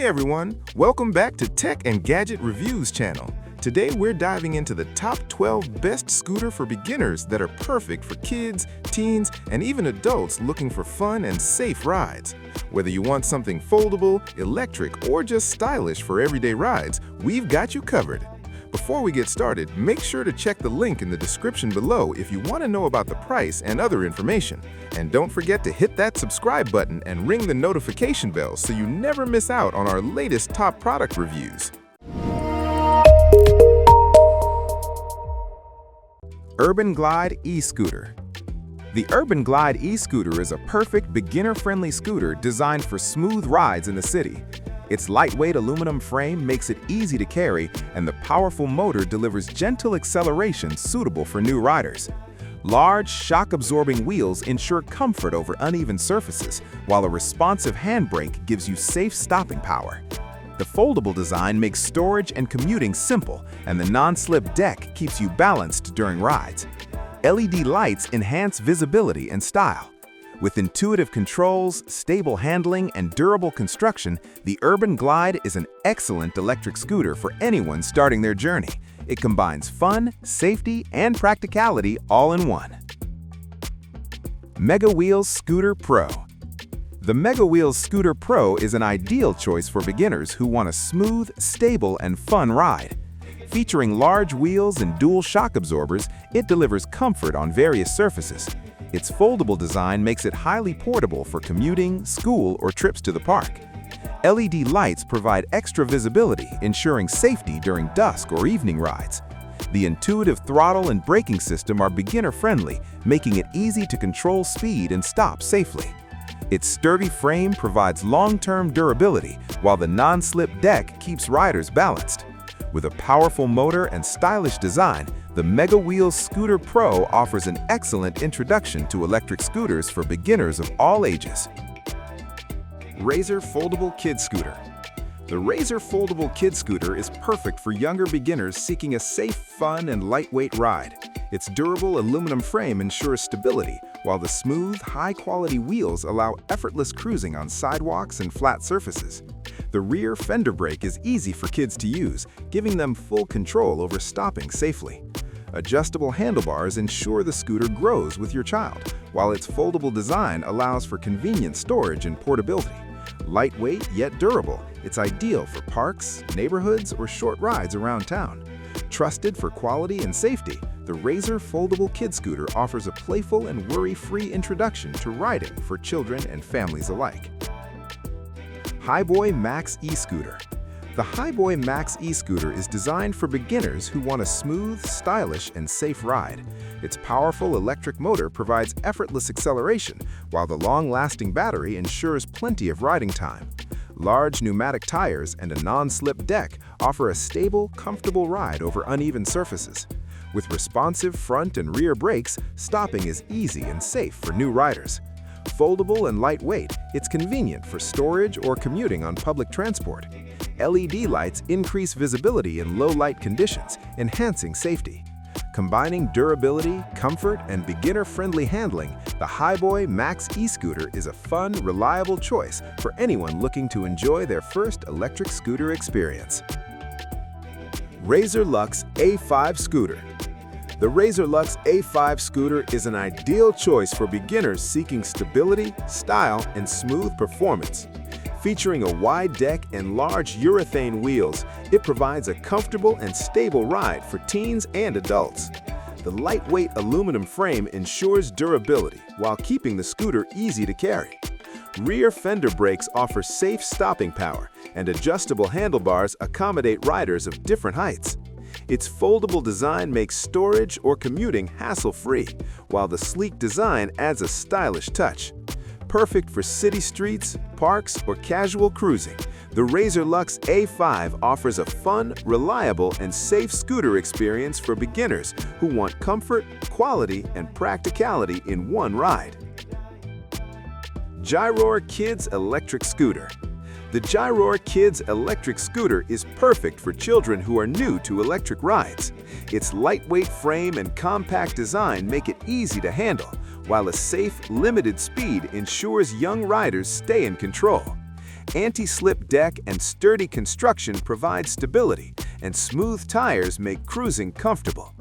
Hey everyone, welcome back to Tech and Gadget Reviews channel. Today we're diving into the top 12 best scooter for beginners that are perfect for kids, teens, and even adults looking for fun and safe rides. Whether you want something foldable, electric, or just stylish for everyday rides, we've got you covered. Before we get started, make sure to check the link in the description below if you want to know about the price and other information. And don't forget to hit that subscribe button and ring the notification bell so you never miss out on our latest top product reviews. Urban Glide E-Scooter. The Urban Glide E-Scooter is a perfect beginner-friendly scooter designed for smooth rides in the city. Its lightweight aluminum frame makes it easy to carry, and the powerful motor delivers gentle acceleration suitable for new riders. Large, shock-absorbing wheels ensure comfort over uneven surfaces, while a responsive handbrake gives you safe stopping power. The foldable design makes storage and commuting simple, and the non-slip deck keeps you balanced during rides. LED lights enhance visibility and style. With intuitive controls, stable handling, and durable construction, the Urban Glide is an excellent electric scooter for anyone starting their journey. It combines fun, safety, and practicality all in one. Megawheels Scooter Pro. The Megawheels Scooter Pro is an ideal choice for beginners who want a smooth, stable, and fun ride. Featuring large wheels and dual shock absorbers, it delivers comfort on various surfaces. Its foldable design makes it highly portable for commuting, school, or trips to the park. LED lights provide extra visibility, ensuring safety during dusk or evening rides. The intuitive throttle and braking system are beginner-friendly, making it easy to control speed and stop safely. Its sturdy frame provides long-term durability, while the non-slip deck keeps riders balanced. With a powerful motor and stylish design, the Megawheels Scooter Pro offers an excellent introduction to electric scooters for beginners of all ages. Razor Foldable Kid Scooter. The Razor Foldable Kid Scooter is perfect for younger beginners seeking a safe, fun, and lightweight ride. Its durable aluminum frame ensures stability, while the smooth, high-quality wheels allow effortless cruising on sidewalks and flat surfaces. The rear fender brake is easy for kids to use, giving them full control over stopping safely. Adjustable handlebars ensure the scooter grows with your child, while its foldable design allows for convenient storage and portability. Lightweight yet durable, it's ideal for parks, neighborhoods, or short rides around town. Trusted for quality and safety, the Razor Foldable Kid Scooter offers a playful and worry-free introduction to riding for children and families alike. Hiboy Max E-Scooter. The Hiboy Max E-Scooter is designed for beginners who want a smooth, stylish, and safe ride. Its powerful electric motor provides effortless acceleration, while the long-lasting battery ensures plenty of riding time. Large pneumatic tires and a non-slip deck offer a stable, comfortable ride over uneven surfaces. With responsive front and rear brakes, stopping is easy and safe for new riders. Foldable and lightweight, it's convenient for storage or commuting on public transport. LED lights increase visibility in low-light conditions, enhancing safety. Combining durability, comfort, and beginner-friendly handling, the Hiboy Max E-Scooter is a fun, reliable choice for anyone looking to enjoy their first electric scooter experience. Razor Lux A5 Scooter. The Razor Lux A5 Scooter is an ideal choice for beginners seeking stability, style, and smooth performance. Featuring a wide deck and large urethane wheels, it provides a comfortable and stable ride for teens and adults. The lightweight aluminum frame ensures durability while keeping the scooter easy to carry. Rear fender brakes offer safe stopping power, and adjustable handlebars accommodate riders of different heights. Its foldable design makes storage or commuting hassle-free, while the sleek design adds a stylish touch. Perfect for city streets, parks, or casual cruising, the Razor Lux A5 offers a fun, reliable, and safe scooter experience for beginners who want comfort, quality, and practicality in one ride. Gyroor Kids Electric Scooter. The Gyroor Kids Electric Scooter is perfect for children who are new to electric rides. Its lightweight frame and compact design make it easy to handle, while a safe, limited speed ensures young riders stay in control. Anti-slip deck and sturdy construction provide stability, and smooth tires make cruising comfortable.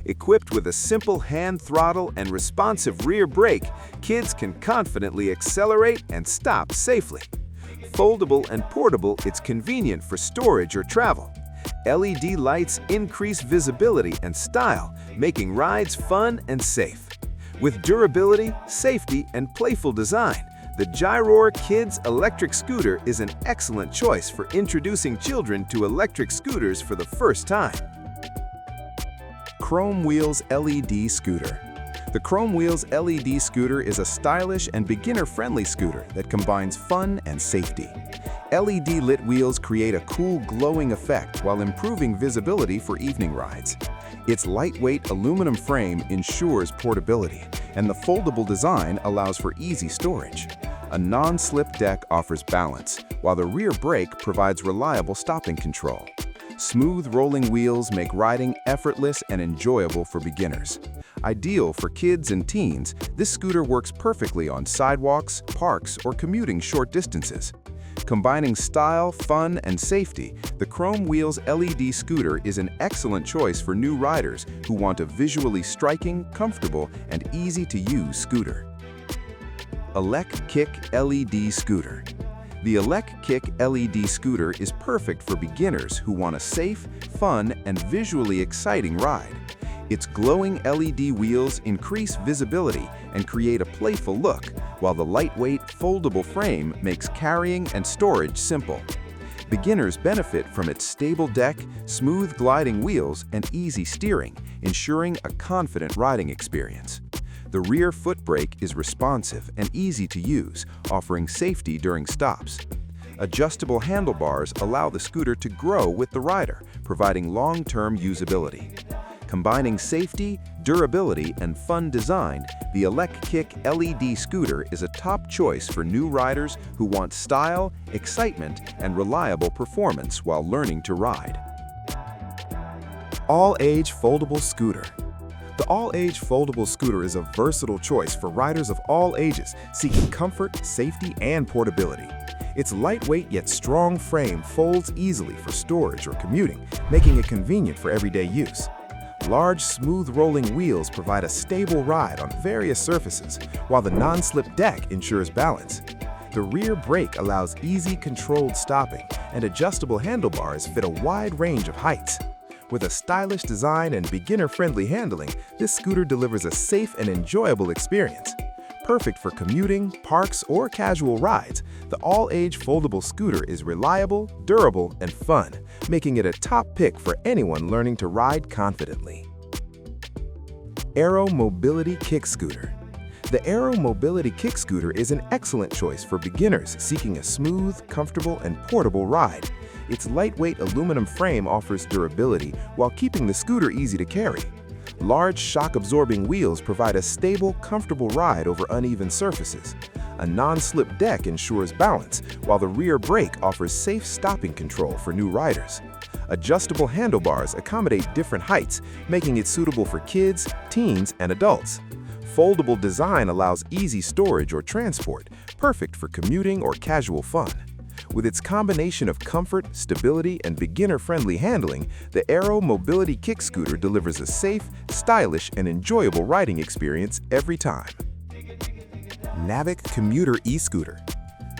Equipped with a simple hand throttle and responsive rear brake, kids can confidently accelerate and stop safely. Foldable and portable, it's convenient for storage or travel. LED lights increase visibility and style, making rides fun and safe. With durability, safety, and playful design, the Gyroor Kids Electric Scooter is an excellent choice for introducing children to electric scooters for the first time. ChromeWheels LED Scooter. The ChromeWheels LED Scooter is a stylish and beginner-friendly scooter that combines fun and safety. LED-lit wheels create a cool, glowing effect while improving visibility for evening rides. Its lightweight aluminum frame ensures portability, and the foldable design allows for easy storage. A non-slip deck offers balance, while the rear brake provides reliable stopping control. Smooth rolling wheels make riding effortless and enjoyable for beginners. Ideal for kids and teens, this scooter works perfectly on sidewalks, parks, or commuting short distances. Combining style, fun, and safety, the ChromeWheels LED Scooter is an excellent choice for new riders who want a visually striking, comfortable, and easy-to-use scooter. Allek Kick LED Scooter. The Allek Kick LED Scooter is perfect for beginners who want a safe, fun, and visually exciting ride. Its glowing LED wheels increase visibility and create a playful look, while the lightweight, foldable frame makes carrying and storage simple. Beginners benefit from its stable deck, smooth gliding wheels, and easy steering, ensuring a confident riding experience. The rear foot brake is responsive and easy to use, offering safety during stops. Adjustable handlebars allow the scooter to grow with the rider, providing long-term usability. Combining safety, durability, and fun design, the Allek Kick LED Scooter is a top choice for new riders who want style, excitement, and reliable performance while learning to ride. All-Age Foldable Scooter. The all-age foldable scooter is a versatile choice for riders of all ages seeking comfort, safety, and portability. Its lightweight yet strong frame folds easily for storage or commuting, making it convenient for everyday use. Large, smooth rolling wheels provide a stable ride on various surfaces, while the non-slip deck ensures balance. The rear brake allows easy, controlled stopping, and adjustable handlebars fit a wide range of heights. With a stylish design and beginner-friendly handling, this scooter delivers a safe and enjoyable experience. Perfect for commuting, parks, or casual rides, the all-age foldable scooter is reliable, durable, and fun, making it a top pick for anyone learning to ride confidently. Aero Mobility Kick Scooter. The Aero Mobility Kick Scooter is an excellent choice for beginners seeking a smooth, comfortable, and portable ride. Its lightweight aluminum frame offers durability while keeping the scooter easy to carry. Large shock-absorbing wheels provide a stable, comfortable ride over uneven surfaces. A non-slip deck ensures balance, while the rear brake offers safe stopping control for new riders. Adjustable handlebars accommodate different heights, making it suitable for kids, teens, and adults. Foldable design allows easy storage or transport, perfect for commuting or casual fun. With its combination of comfort, stability, and beginner-friendly handling, the Aero Mobility Kick Scooter delivers a safe, stylish, and enjoyable riding experience every time. Navic Commuter E-Scooter.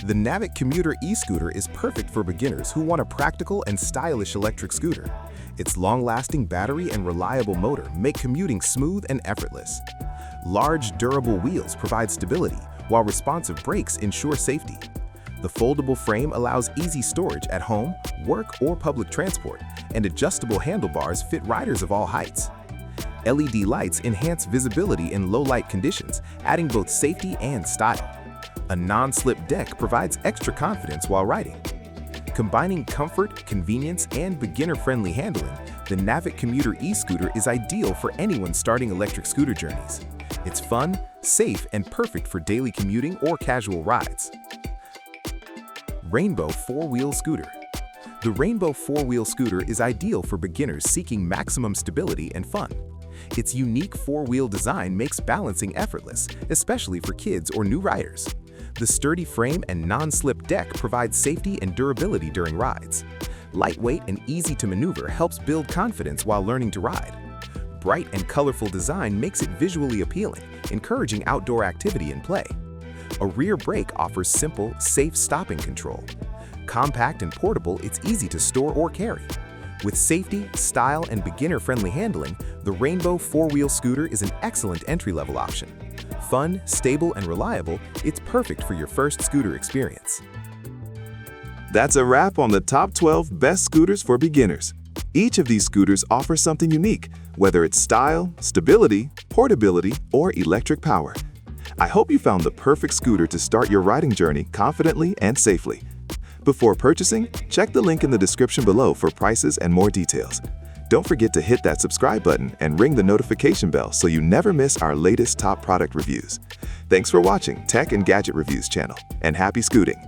The Navic Commuter E-Scooter is perfect for beginners who want a practical and stylish electric scooter. Its long-lasting battery and reliable motor make commuting smooth and effortless. Large, durable wheels provide stability, while responsive brakes ensure safety. The foldable frame allows easy storage at home, work, or public transport, and adjustable handlebars fit riders of all heights. LED lights enhance visibility in low-light conditions, adding both safety and style. A non-slip deck provides extra confidence while riding. Combining comfort, convenience, and beginner-friendly handling, the Navic Commuter E-Scooter is ideal for anyone starting electric scooter journeys. It's fun, safe, and perfect for daily commuting or casual rides. Rainbow Four-Wheel Scooter. The Rainbow Four-Wheel Scooter is ideal for beginners seeking maximum stability and fun. Its unique four-wheel design makes balancing effortless, especially for kids or new riders. The sturdy frame and non-slip deck provide safety and durability during rides. Lightweight and easy to maneuver helps build confidence while learning to ride. Bright and colorful design makes it visually appealing, encouraging outdoor activity and play. A rear brake offers simple, safe stopping control. Compact and portable, it's easy to store or carry. With safety, style, and beginner-friendly handling, the Rainbow four-wheel scooter is an excellent entry-level option. Fun, stable, and reliable, it's perfect for your first scooter experience. That's a wrap on the top 12 best scooters for beginners. Each of these scooters offers something unique, whether it's style, stability, portability, or electric power. I hope you found the perfect scooter to start your riding journey confidently and safely. Before purchasing, check the link in the description below for prices and more details. Don't forget to hit that subscribe button and ring the notification bell so you never miss our latest top product reviews. Thanks for watching Tech and Gadget Reviews channel, and happy scooting!